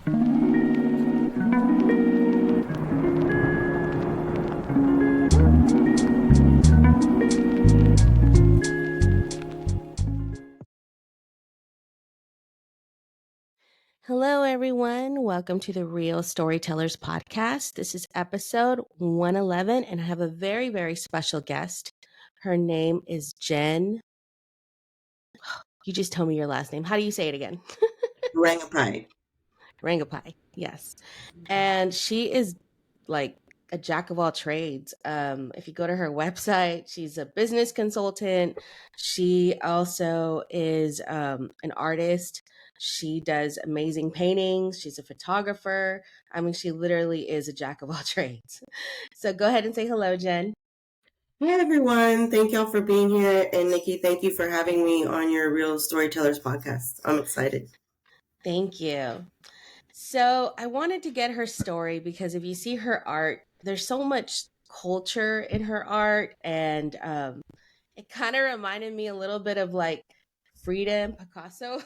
Hello, everyone. Welcome to the Real Storytellers podcast. This is episode 111, and I have a very, very special guest. Her name is Jenn. You just told me your last name. How do you say it again? Rangubphai. Rangubphai. Yes. And she is like a jack of all trades. If you go to her website, she's a business consultant. She also is an artist. She does amazing paintings. She's a photographer. I mean, she literally is a jack of all trades. So go ahead and say hello, Jenn. Hey everyone, thank y'all for being here. And Nikki, thank you for having me on your Real Storytellers podcast. I'm excited. Thank you. So I wanted to get her story because if you see her art, there's so much culture in her art, and it kind of reminded me a little bit of like Frida and Picasso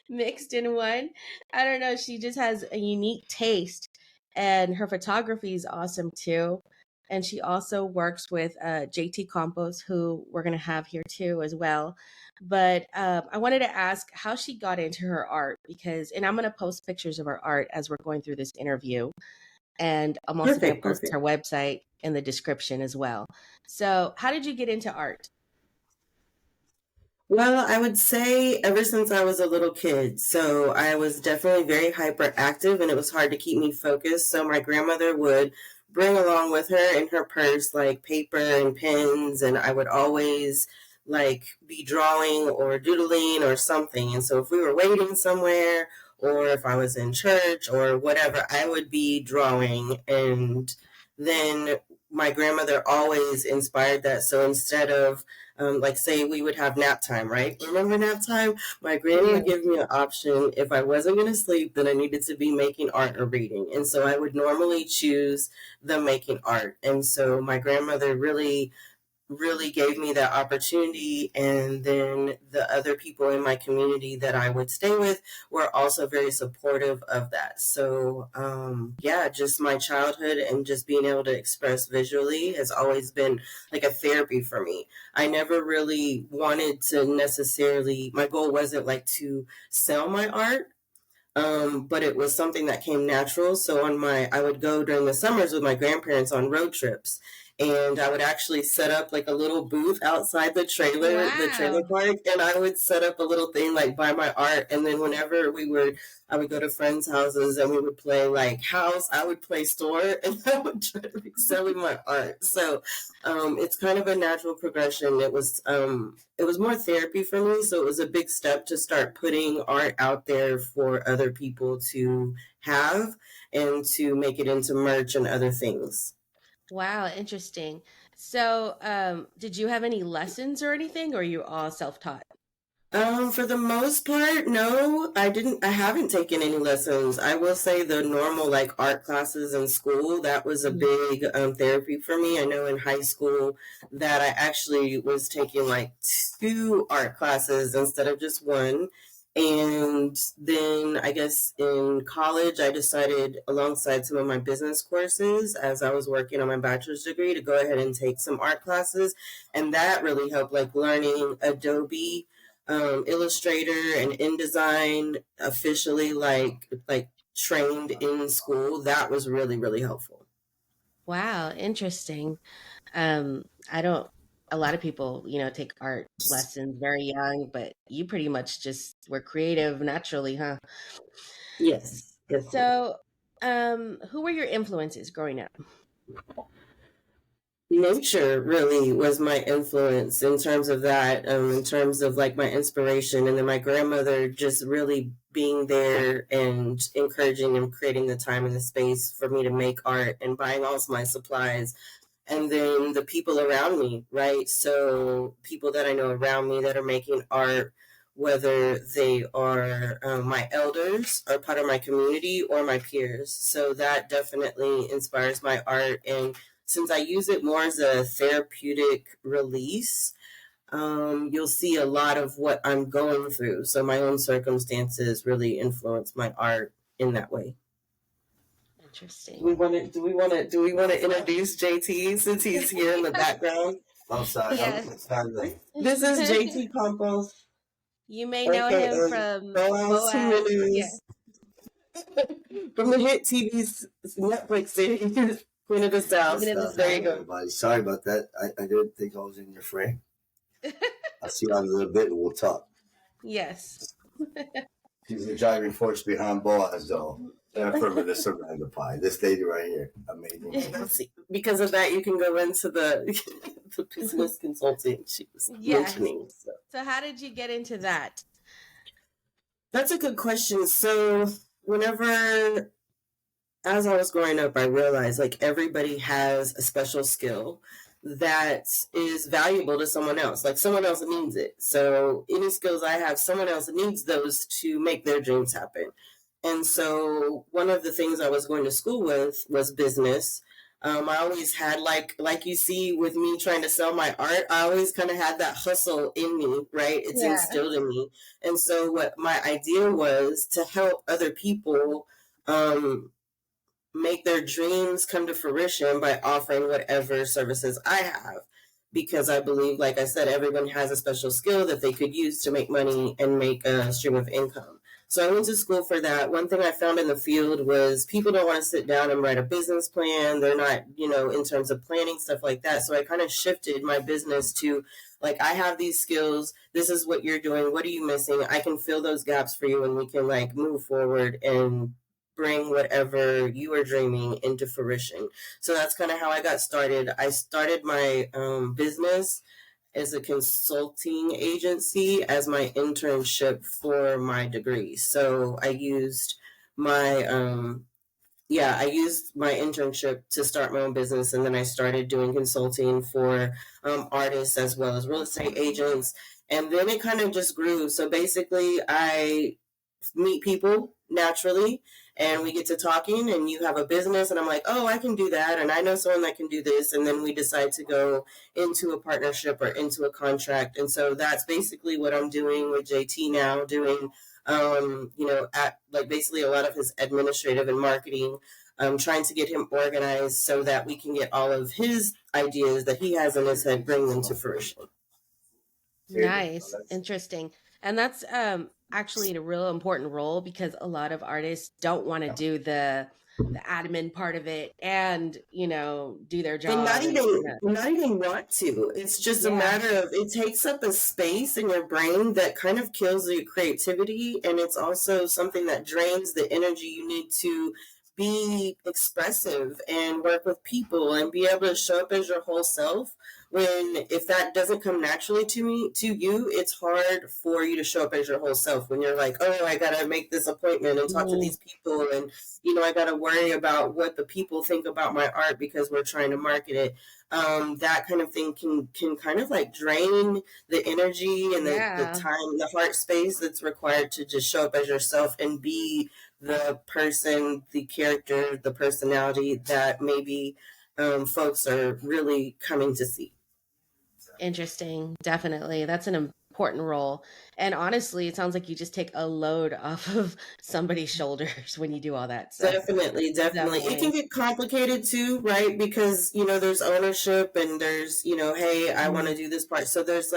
mixed in one. I don't know. She just has a unique taste, and her photography is awesome too. And she also works with JT Campos, who we're going to have here too as well. But I wanted to ask how she got into her art because, and I'm going to post pictures of her art as we're going through this interview. And I'm also going to post Perfect. her website in the description as well. So, how did you get into art? Well, I would say ever since I was a little kid. So I was definitely very hyperactive and it was hard to keep me focused. So my grandmother would bring along with her in her purse like paper and pens, and I would always like be drawing or doodling or something. And so if we were waiting somewhere or if I was in church or whatever, I would be drawing. And then my grandmother always inspired that. So instead of like say we would have nap time, right? Remember nap time? My granny Yeah. would give me an option. If I wasn't going to sleep, then I needed to be making art or reading. And so I would normally choose the making art. And so my grandmother really gave me that opportunity. And then the other people in my community that I would stay with were also very supportive of that. So, yeah, just my childhood and just being able to express visually has always been like a therapy for me. I never really wanted to necessarily, my goal wasn't like to sell my art. But it was something that came natural. So I would go during the summers with my grandparents on road trips, and I would actually set up like a little booth outside the trailer Wow. park, and I would set up a little thing like buy my art. And then I would go to friends' houses and we would play like house. I would play store, and I would try to be selling my art. So it's kind of a natural progression. It was more therapy for me, so it was a big step to start putting art out there for other people to have and to make it into merch and other things. Wow, interesting. So, did you have any lessons or anything, or are you all self-taught? For the most part, no, I didn't. I haven't taken any lessons. I will say the normal like art classes in school, that was a Mhm. big therapy for me. I know in high school that I actually was taking like two art classes instead of just one. And then I guess in college, I decided alongside some of my business courses as I was working on my bachelor's degree to go ahead and take some art classes. And that really helped, like learning Adobe Illustrator and InDesign officially like trained in school. That was really helpful. Wow, interesting. I don't, a lot of people, take art lessons very young, but you pretty much just were creative naturally, huh? Yes, ma'am. So, who were your influences growing up? Nature really was my influence in terms of that, in terms of like my inspiration, and then my grandmother just really being there and encouraging and creating the time and the space for me to make art and buying all my supplies. And then the people around me, right? So people that I know around me that are making art, whether they are my elders or part of my community or my peers. So that definitely inspires my art. And since I use it more as a therapeutic release, you'll see a lot of what I'm going through. So my own circumstances really influence my art in that way. Interesting. Do we want to introduce JT since he's here in the background? I'm sorry. Yes. This is JT Campos. You may know him from Boaz. Yeah. From the hit TV Netflix series Queen of the South. There you go. Everybody. Sorry about that. I didn't think I was in your frame. I'll see you in a little bit and we'll talk. Yes. She's the driving force behind Boaz, though. And for the Rangubphai. This lady right here. Amazing. Because of that, you can go into the business consulting she was mentioning. So how did you get into that? That's a good question. So whenever, as I was growing up, I realized like everybody has a special skill that is valuable to someone else. Like someone else needs it. So any skills I have, someone else needs those to make their dreams happen. And so one of the things I was going to school with was business. I always had like you see with me trying to sell my art, I always kind of had that hustle in me, right? It's instilled in me. And so what my idea was to help other people make their dreams come to fruition by offering whatever services I have. Because I believe, like I said, everyone has a special skill that they could use to make money and make a stream of income. So I went to school for that. One thing I found in the field was people don't want to sit down and write a business plan. They're not, in terms of planning, stuff like that. So I kind of shifted my business to, like, I have these skills. This is what you're doing. What are you missing? I can fill those gaps for you and we can, like, move forward and bring whatever you are dreaming into fruition. So that's kind of how I got started. I started my business as a consulting agency as my internship for my degree. So I used my internship to start my own business, and then I started doing consulting for artists as well as real estate agents, and then it kind of just grew. So basically, I meet people naturally and we get to talking and you have a business and I'm like, oh, I can do that. And I know someone that can do this. And then we decide to go into a partnership or into a contract. And so that's basically what I'm doing with JT now, doing, at like basically a lot of his administrative and marketing, trying to get him organized so that we can get all of his ideas that he has in his head, bring them to fruition. Nice. Interesting. And that's actually a real important role because a lot of artists don't want to do the admin part of it and do their job. And not even want to. It's just a matter of it takes up a space in your brain that kind of kills your creativity, and it's also something that drains the energy you need to be expressive and work with people and be able to show up as your whole self. If that doesn't come naturally to you, it's hard for you to show up as your whole self when you're like, oh, I gotta make this appointment and talk to these people, and I gotta worry about what the people think about my art because we're trying to market it. That kind of thing can kind of like drain the energy and the time, the heart space that's required to just show up as yourself and be the person, the character, the personality that maybe folks are really coming to see. Interesting. Definitely. That's an important role. And honestly, it sounds like you just take a load off of somebody's shoulders when you do all that. So Definitely. It can get complicated too, right? Because, there's ownership and there's, hey, I want to do this part. So there's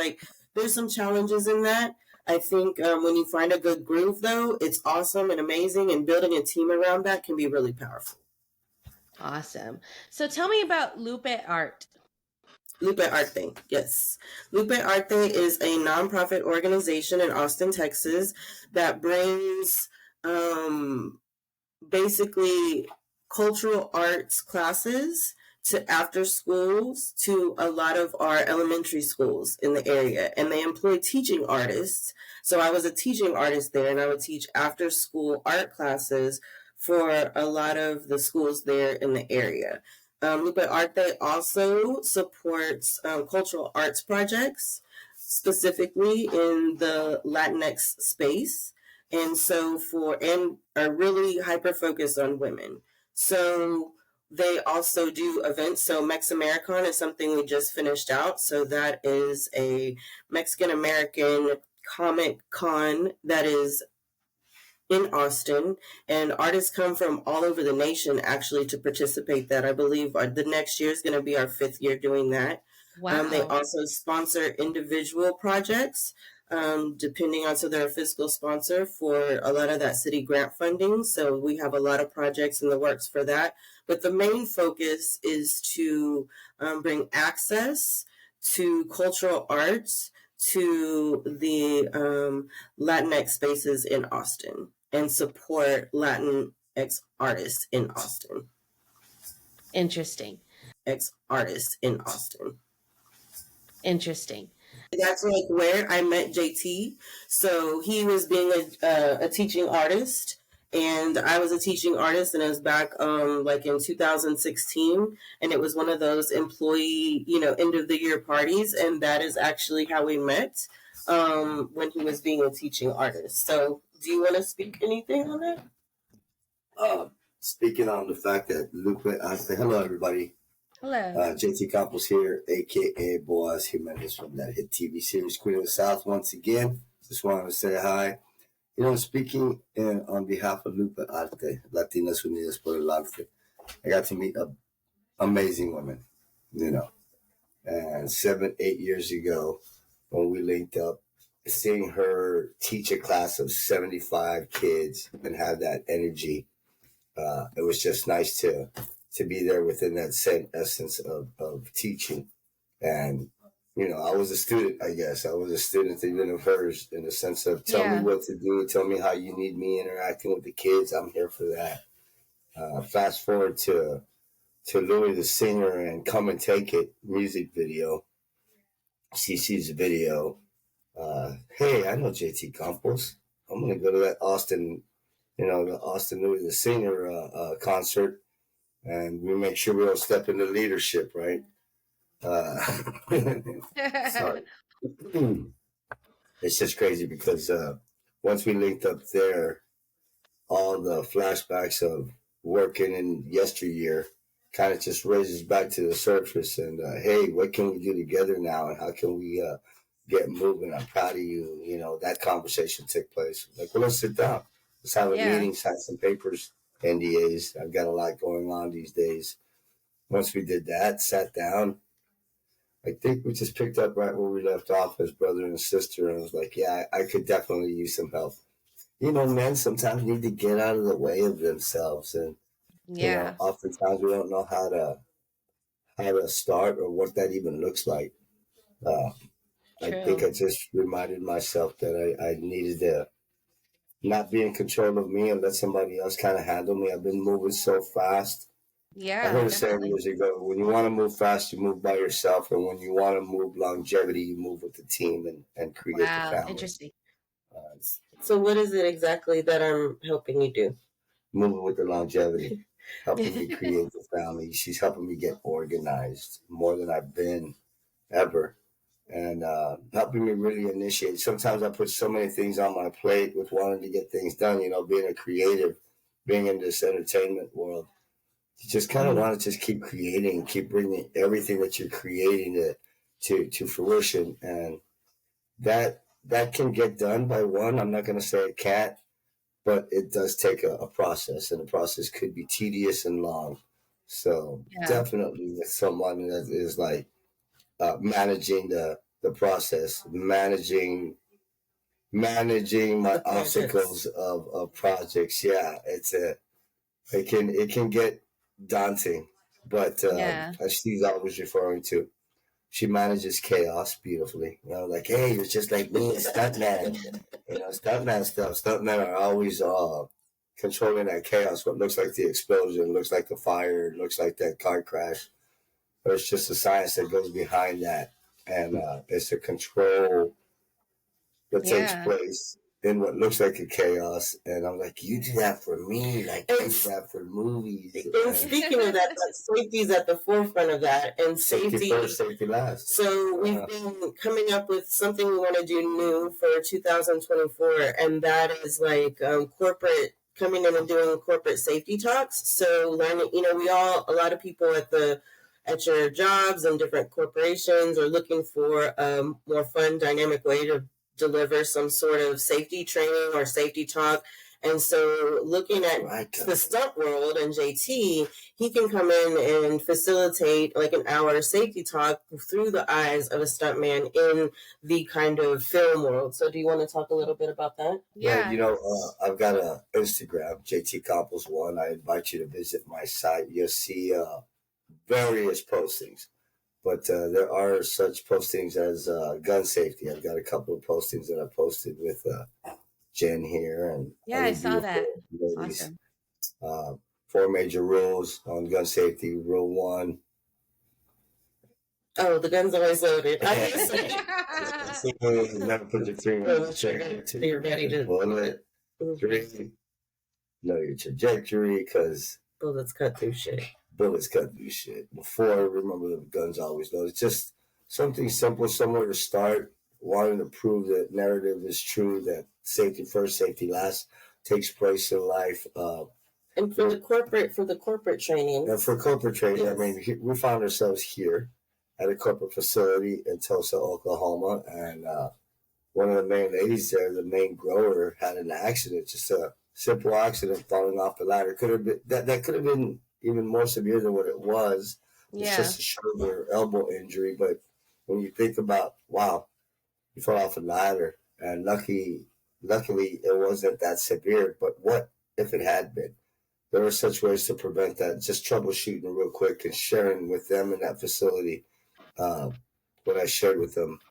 some challenges in that. I think when you find a good groove, though, it's awesome and amazing. And building a team around that can be really powerful. Awesome. So tell me about Lupe Art. Lupe Arte, yes. Lupe Arte is a nonprofit organization in Austin, Texas that brings basically cultural arts classes to after schools to a lot of our elementary schools in the area. And they employ teaching artists. So I was a teaching artist there, and I would teach after school art classes for a lot of the schools there in the area. Lupe Arte also supports cultural arts projects, specifically in the Latinx space, and are really hyper focused on women. So they also do events. So Mex American is something we just finished out. So that is a Mexican American comic con that is in Austin, and artists come from all over the nation actually to participate. That I believe the next year is going to be our 5th year doing that. They Wow. also sponsor individual projects, depending on, so they're a fiscal sponsor for a lot of that city grant funding. So we have a lot of projects in the works for that. But the main focus is to bring access to cultural arts to the Latinx spaces in Austin and support Latinx artists in Austin. Interesting. Artists in Austin. Interesting. That's like where I met JT. So he was being a teaching artist, and I was a teaching artist, and it was back like in 2016, and it was one of those employee, end of the year parties, and that is actually how we met when he was being a teaching artist. So do you want to speak anything on that? Speaking on the fact that Lupe, I say hello everybody. Hello. JT Campos here, aka Boaz Jimenez from that hit TV series Queen of the South. Once again, just wanted to say hi. Speaking on behalf of Lupe Art, Latinas Unidas por el Arte, I got to meet an amazing woman, and 7-8 years ago when we linked up, seeing her teach a class of 75 kids and have that energy, it was just nice to be there within that same essence of teaching. And, I was a student, I guess. I was a student even of hers in the sense of tell me what to do, tell me how you need me interacting with the kids. I'm here for that. Fast forward to Louis the Singer and Come and Take It music video. She sees the video. Hey, I know JT Campos. I'm going to go to that Austin, the Austin Louis the Singer concert. And we make sure we don't step into leadership, right? Sorry. It's just crazy because once we linked up there, all the flashbacks of working in yesteryear kind of just raises back to the surface. And hey, what can we do together now? And how can we get moving? I'm proud of you. That conversation took place. Like, well, let's sit down. Let's have a meeting, sign some papers. NDAs. I've got a lot going on these days. Once we did that, sat down, I think we just picked up right where we left off as brother and sister. And I was like, yeah, I could definitely use some help. Men sometimes need to get out of the way of themselves. And, oftentimes we don't know how to start or what that even looks like. I think I just reminded myself that I needed to not be in control of me and let somebody else kind of handle me. I've been moving so fast. Yeah. I heard it said years ago, when you want to move fast, you move by yourself. And when you want to move longevity, you move with the team and create the family. Interesting. So what is it exactly that I'm helping you do? Moving with the longevity, helping me create the family. She's helping me get organized more than I've been ever. And helping me really initiate. Sometimes I put so many things on my plate with wanting to get things done, being a creative, being in this entertainment world. You just kind of want to just keep creating, keep bringing everything that you're creating to fruition. And that can get done by one. I'm not going to say it can't, but it does take a process, and the process could be tedious and long. So definitely with someone that is like, managing the process, managing my obstacles of projects. Yeah, it can get daunting, but as she's always referring to, she manages chaos beautifully. Like, hey, it's just like me and stuntman. Stuntman stuff. Stuntmen are always controlling that chaos. What looks like the explosion, looks like the fire, looks like that car crash. But it's just the science that goes behind that. And it's a control that takes place in what looks like a chaos. And I'm like, you do that for me, like you do that for movies. And speaking of that, safety is at the forefront of that. And safety first, safety last. So we've been coming up with something we want to do new for 2024. And that is like corporate, coming in and doing corporate safety talks. So learning, a lot of people at your jobs and different corporations are looking for a more fun, dynamic way to deliver some sort of safety training or safety talk. And so looking at the stunt world and JT, he can come in and facilitate like an hour safety talk through the eyes of a stuntman in the kind of film world. So do you want to talk a little bit about that? Yeah. I've got an Instagram, JT Campos 1. I invite you to visit my site. You'll see various postings. But there are such postings as gun safety. I've got a couple of postings that I posted with Jen here, and I saw that. ladies. Awesome. 4 major rules on gun safety. Rule 1. Oh, the gun's always loaded. Never put your finger on the trigger until you're ready to bullet. 3. Know your trajectory, because bullets cut through shit. 4, remember the gun's always loaded. It's just something simple, somewhere to start, wanting to prove that narrative is true, that safety first, safety last takes place in life. And for the corporate training. And for corporate training, yes. I mean, we found ourselves here at a corporate facility in Tulsa, Oklahoma, and one of the main ladies there, the main grower, had an accident, just a simple accident, falling off the ladder. Could have been that could have been even more severe than what it was. It's just a shoulder, elbow injury. But when you think about, wow, you fell off a ladder, and luckily it wasn't that severe. But what if it had been? There are such ways to prevent that. Just troubleshooting real quick and sharing with them in that facility. What I shared with them,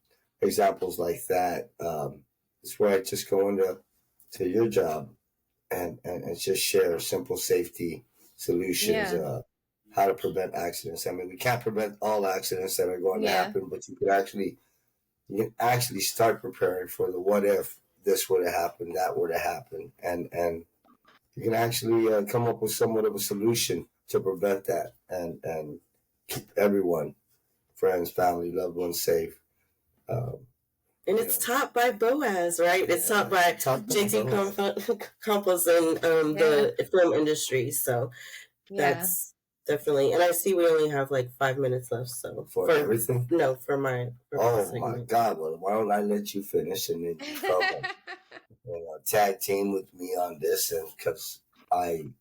examples like that, is where I just go into your job and just share simple safety solutions, how to prevent accidents. I mean, we can't prevent all accidents that are going to happen, but you can actually start preparing for the what if this were to happen, that were to happen, and you can actually come up with somewhat of a solution to prevent that and keep everyone, friends, family, loved ones safe. And it's taught by Boaz, right? It's taught by JT Campos in the film industry. So that's definitely. And I see we only have like 5 minutes left. So for everything? No, for my. My God! Well, why don't I let you finish and then you come and tag team with me on this? And because I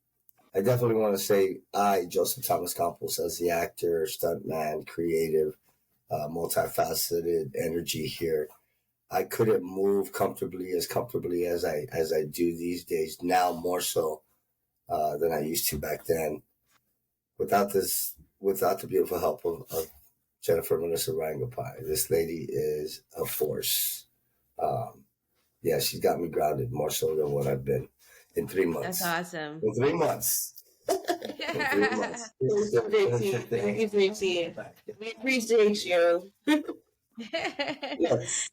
definitely want to say Joseph Thomas Campos, as the actor, stuntman, creative, multifaceted energy here. I couldn't move comfortably as I do these days now, more so than I used to back then, without the beautiful help of Jennifer Rangubphai. This lady is a force. She's got me grounded more so than what I've been in 3 months. That's awesome. In 3 months. We appreciate you. Yes.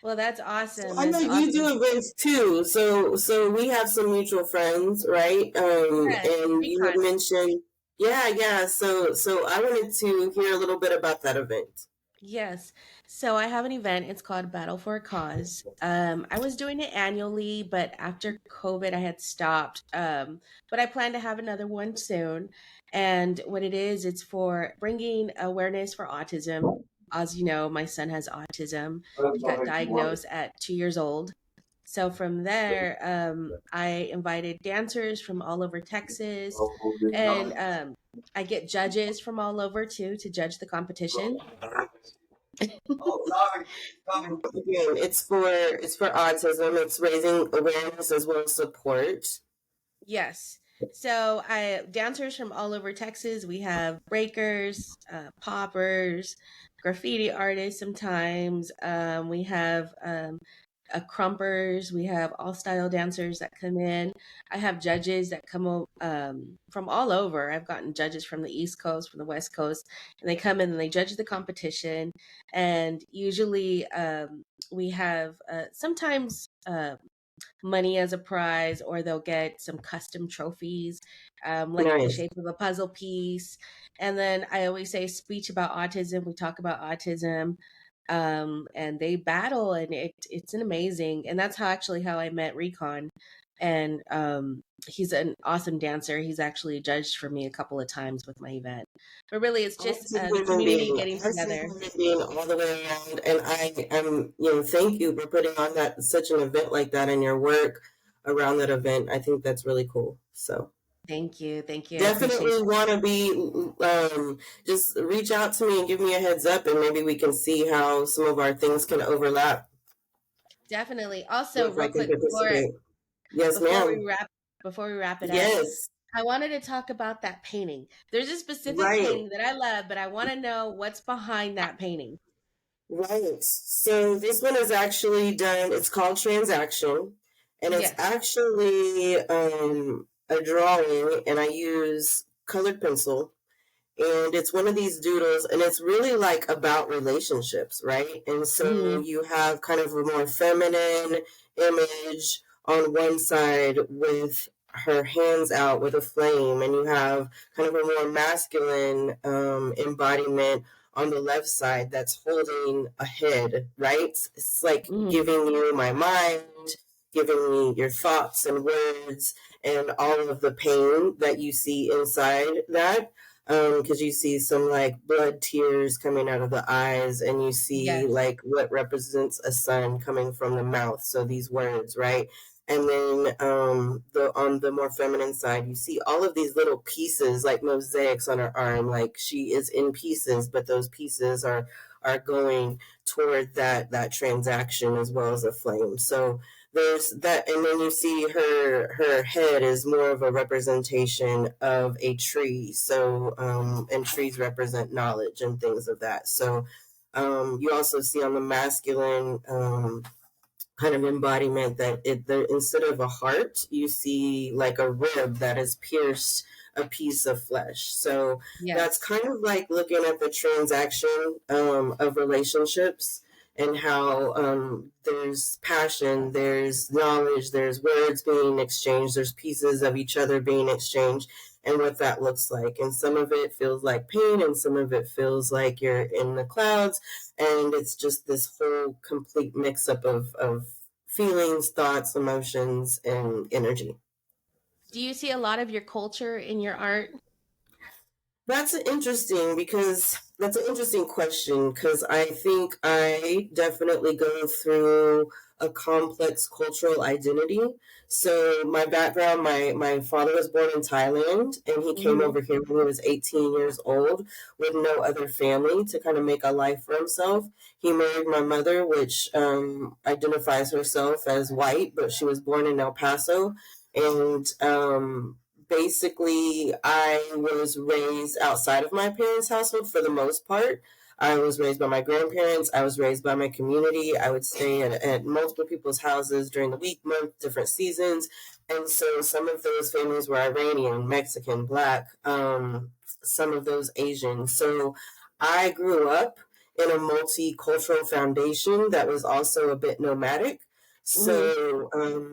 Well, that's awesome. I know you do events too. So we have some mutual friends, right? And you had mentioned, So I wanted to hear a little bit about that event. Yes. So I have an event. It's called Battle for a Cause. I was doing it annually, but after COVID, I had stopped. But I plan to have another one soon. And what it is, it's for bringing awareness for autism. As you know, my son has autism. He got diagnosed at 2 years old. So from there, I invited dancers from all over Texas, and I get judges from all over too to judge the competition. It's for autism. It's raising awareness as well as support. Yes. So dancers from all over Texas. We have breakers, poppers, graffiti artists sometimes. We have crumpers. We have all style dancers that come in. I have judges that come from all over. I've gotten judges from the East Coast, from the West Coast, and they come in and they judge the competition. And usually we have sometimes money as a prize, or they'll get some custom trophies, like the shape of a puzzle piece. And then I always say speech about autism. We talk about autism. And they battle, and it's an amazing, and that's how I met Recon. And he's an awesome dancer. He's actually judged for me a couple of times with my event. But really, it's just the community getting together. All the way around, and I am, thank you for putting on such an event like that in your work. around that event. I think that's really cool. So Thank you. Thank you. I appreciate definitely that. want to be just reach out to me and give me a heads up, and maybe we can see how some of our things can overlap. Definitely. Also, If I real can quick before participate. Yes, before we ma'am. wrap before we wrap it up, Yes. I wanted to talk about that painting. There's a specific Right. painting that I love, but I want to know what's behind that painting. Right. So this one is actually done, it's called Transaction, and it's Yes. actually a drawing, and I use colored pencil, and it's one of these doodles, and it's really like about relationships, right? And so Hmm. you have kind of a more feminine image on one side with her hands out with a flame, and you have kind of a more masculine embodiment on the left side that's holding a head, right? It's like Hmm. giving you my mind, giving me your thoughts and words, and all of the pain that you see inside that, because you see some like blood tears coming out of the eyes, and you see Yes. like what represents a sun coming from the mouth, so these words, right? And then the on the more feminine side, you see all of these little pieces like mosaics on her arm, like she is in pieces, but those pieces are going toward that transaction as well as a flame. So there's that, and then you see her head is more of a representation of a tree. So and trees represent knowledge and things of that. So you also see on the masculine kind of embodiment that instead of a heart, you see like a rib that has pierced a piece of flesh. So that's Yes. kind of like looking at the transaction of relationships, and how there's passion, there's knowledge, there's words being exchanged, there's pieces of each other being exchanged, and what that looks like. And some of it feels like pain, and some of it feels like you're in the clouds, and it's just this whole complete mix up of feelings, thoughts, emotions, and energy. Do you see a lot of your culture in your art? That's an interesting question, because I think I definitely go through a complex cultural identity. So my background, my father was born in Thailand, and he came Hmm. over here when he was 18 years old with no other family to kind of make a life for himself. He married my mother, which identifies herself as white, but she was born in El Paso. And basically, I was raised outside of my parents' household for the most part. I was raised by my grandparents. I was raised by my community. I would stay at multiple people's houses during the week, month, different seasons. And so some of those families were Iranian, Mexican, Black, some of those Asian. So I grew up in a multicultural foundation that was also a bit nomadic. Hmm. So,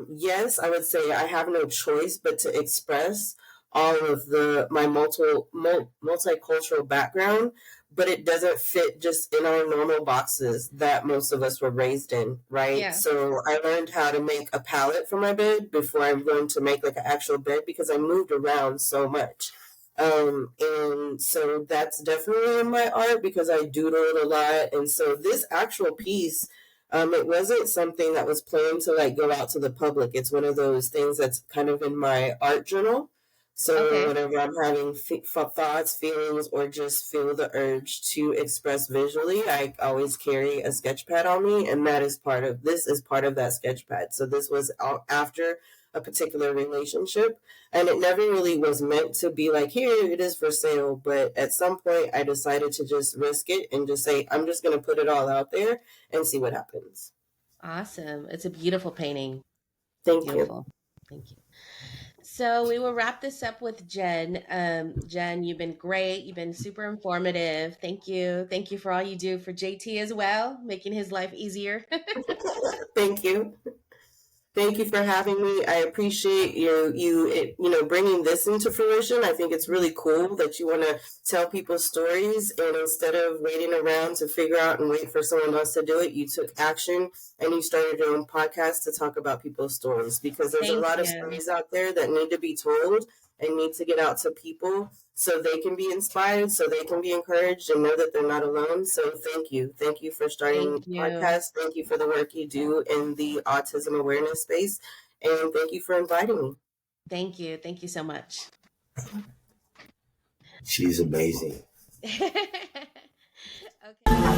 yes, I would say I have no choice but to express all of my multicultural background, but it doesn't fit just in our normal boxes that most of us were raised in, right? Yeah. So I learned how to make a palette for my bed before I learned to make like an actual bed, because I moved around so much. And so that's definitely in my art, because I doodled a lot. And so this actual piece, it wasn't something that was planned to like go out to the public. It's one of those things that's kind of in my art journal. So Okay. whenever I'm having thoughts, feelings, or just feel the urge to express visually, I always carry a sketch pad on me, and this is part of that sketch pad. So this was after a particular relationship, and it never really was meant to be like, here it is for sale. But at some point, I decided to just risk it and just say, I'm just going to put it all out there and see what happens. Awesome. It's a beautiful painting. Thank you. Beautiful. Thank you. So we will wrap this up with Jen. Jen, you've been great. You've been super informative. Thank you. Thank you for all you do for JT as well, making his life easier. Thank you. Thank you for having me. I appreciate bringing this into fruition. I think it's really cool that you want to tell people stories, and instead of waiting around to figure out and wait for someone else to do it, you took action and you started your own podcast to talk about people's stories, because there's a Thank lot of you. stories out there that need to be told and need to get out to people so they can be inspired, so they can be encouraged and know that they're not alone. So thank you. Thank you for starting Thank the you. podcast. Thank you for the work you do in the autism awareness space. And thank you for inviting me. Thank you. Thank you so much. She's amazing. Okay.